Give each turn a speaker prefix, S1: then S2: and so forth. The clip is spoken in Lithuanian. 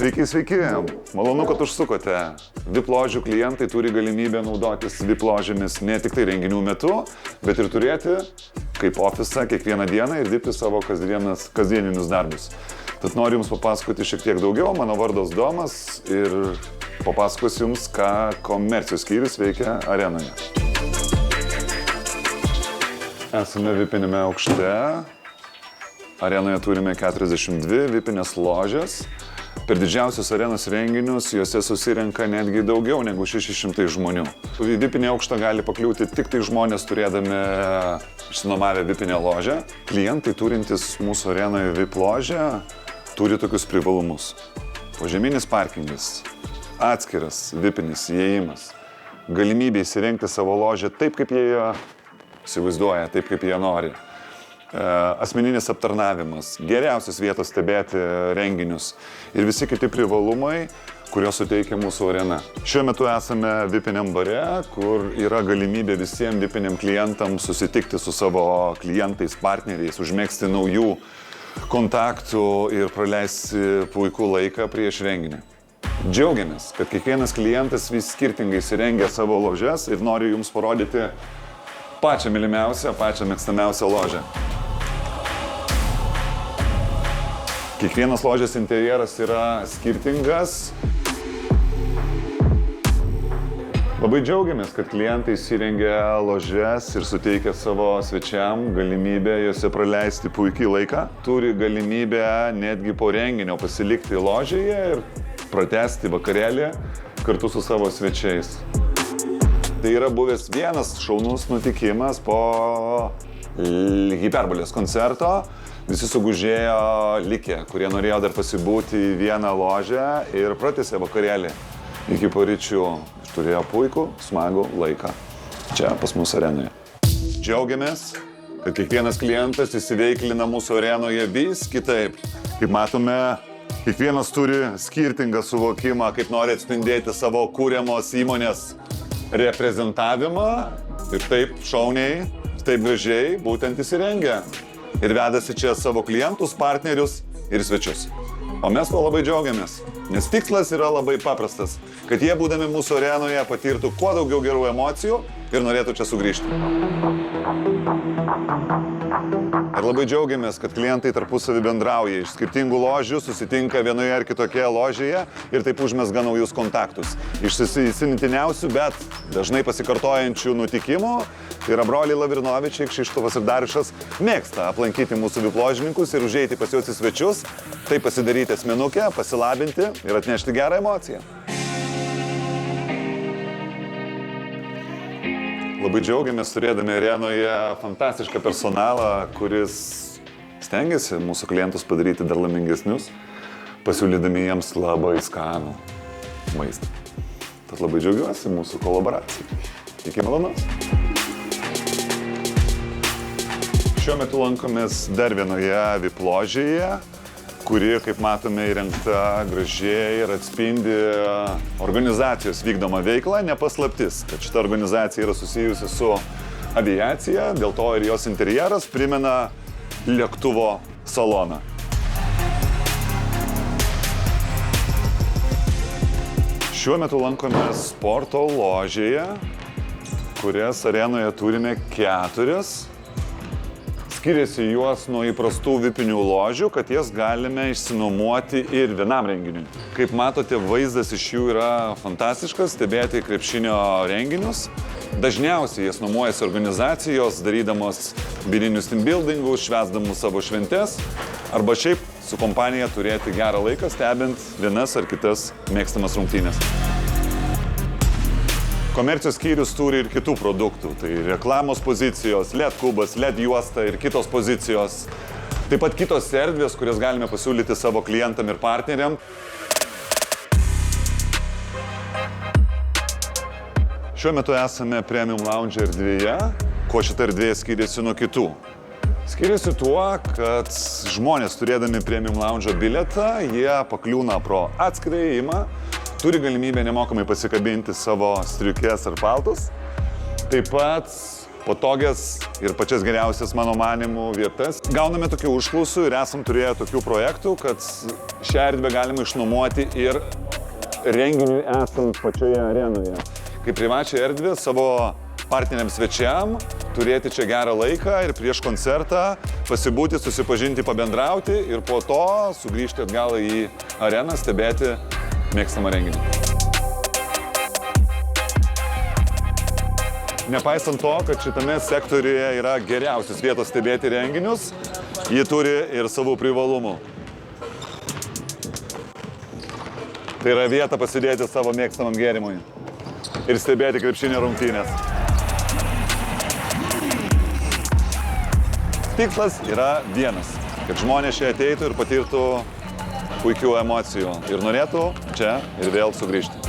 S1: Sveiki, sveiki. Malonu, kad užsukote. VIP ložių klientai turi galimybę naudotis VIP ložėmis ne tik tai renginių metu, bet ir turėti kaip ofisą kiekvieną dieną ir dirbti savo kasdieninius darbus. Tad noriu Jums papasakoti šiek tiek daugiau. Mano vardas Domas ir papasakosiu Jums, ką komercijos skyrius veikia arenoje. Esame VIP-inėme aukšte. Arenoje turime 42 VIP-inės ložės. Per didžiausius arenos renginius juose susirenka netgi daugiau negu 600 žmonių. Į VIP-inį aukštą gali pakliūti tik tai žmonės turėdami išsinuomavę VIP-inę ložę. Klientai turintys mūsų arenoje VIP ložę turi tokius privalumus. Požeminis parkingas, atskiras VIP-inis įėjimas, galimybė įsirengti savo ložę taip, kaip jie įsivaizduoja, taip, kaip jie nori. Asmeninis aptarnavimas, geriausios vietos stebėti renginius ir visi kiti privalumai, kuriuos suteikia mūsų arena. Šiuo metu esame VIP-iniam bare, kur yra galimybė visiems VIP-iniam klientams susitikti su savo klientais, partneriais, užmegzti naujų kontaktų ir praleisti puikų laiką prieš renginį. Džiaugiamės, kad kiekvienas klientas vis skirtingai įsirengia savo ložes ir nori Jums parodyti pačią mylimiausią, pačią mėgstamiausią ložę. Kiekvienas ložės interjeras yra skirtingas. Labai džiaugiamės, kad klientai įsirengia ložes ir suteikia savo svečiam galimybę juose praleisti puikiai laiką. Turi galimybę netgi po renginio pasilikti ložėje ir pratęsti vakarėlį kartu su savo svečiais. Tai yra buvęs vienas šaunus nutikimas po Hiperbolės koncerto. Visi sugužėjo likę, kurie norėjo dar pasibūti į vieną ložę ir pratęsė vakarėlį iki paryčių. Turėjo puikų, smagų laiką čia pas mūsų arenoje. Džiaugiamės, kad kiekvienas klientas įsiveiklina mūsų arenoje vis kitaip. Kaip matome, kiekvienas turi skirtingą suvokimą, kaip nori atspindėti savo kūriamos įmonės reprezentavimą ir taip šauniai, taip gražiai būtent įsirengia. Ir vedasi čia savo klientus, partnerius ir svečius. O mes to labai džiaugiamės, nes tikslas yra labai paprastas, kad jie būdami mūsų arenoje patirtų kuo daugiau gerų emocijų ir norėtų čia sugrįžti. Ir labai džiaugiamės, kad klientai tarpusavį bendrauja, iš skirtingų ložių susitinka vienoje ar kitokioje ložėje ir taip užmezga naujus kontaktus. Iš įsimintiniausių, bet dažnai pasikartojančių nutikimų, tai yra broliai Lavrinovičiai, Kšištofas ir Dariušas, mėgsta aplankyti mūsų VIP ložininkus ir užeiti pas juos į svečius, tai pasidaryti asmenukę, pasilabinti ir atnešti gerą emociją. Labai džiaugiamės turėdami arenoje fantastišką personalą, kuris stengiasi mūsų klientus padaryti dar laimingesnius, pasiūlydami jiems labai skanų maistą. Tad labai džiaugiuosi mūsų kolaboracijai. Iki malonaus. Šiuo metu lankomės dar vienoje VIP ložėje, kuri, kaip matome, įrengta gražiai ir atspindi organizacijos vykdomą veiklą. Nepaslaptis, kad šita organizacija yra susijusi su aviacija, dėl to ir jos interjeras primena lėktuvo saloną. Šiuo metu lankomės sporto ložėje, kurias arenoje turime 4. Skiriasi juos nuo įprastų VIP-inių ložių, kad jas galime išsinuomoti ir vienam renginiui. Kaip matote, vaizdas iš jų yra fantastiškas, stebėti krepšinio renginius. Dažniausiai jas nuomojasi organizacijos, darydamos vidinius team buildingus, švęsdamos savo šventes, arba šiaip su kompanija turėti gerą laiką, stebint vienas ar kitas mėgstamas rungtynes. Komercijos skyrius turi ir kitų produktų, tai reklamos pozicijos, LED kubas, LED juosta ir kitos pozicijos. Taip pat kitos erdvės, kurias galime pasiūlyti savo klientam ir partneriam. Šiuo metu esame Premium Lounge erdvėje. Kuo šita erdvė skiriasi nuo kitų? Skiriasi tuo, kad žmonės turėdami Premium Lounge bilietą, jie pakliūna pro atskirą įėjimą, turi galimybę nemokamai pasikabinti savo striukes ar paltus. Taip pat patogias ir pačias geriausias mano manimų vietas. Gauname tokių užklausų ir esam turėję tokių projektų, kad šią erdvę galima išnuomoti ir renginiui esant pačioje arenoje. Kaip privačią erdvę savo partneriams svečiam, turėti čia gerą laiką ir prieš koncertą pasibūti, susipažinti, pabendrauti ir po to sugrįžti atgal į areną, stebėti mėgstamą renginį. Nepaisant to, kad šitame sektoriuje yra geriausios vietos stebėti renginius, ji turi ir savų privalumų. Tai yra vieta pasidėti savo mėgstamam gėrimui ir stebėti krepšinio rungtynės. Tikslas yra vienas, kad žmonės čia ateitų ir patirtų puikių emocijų ir norėtų čia ir vėl sugrįžti.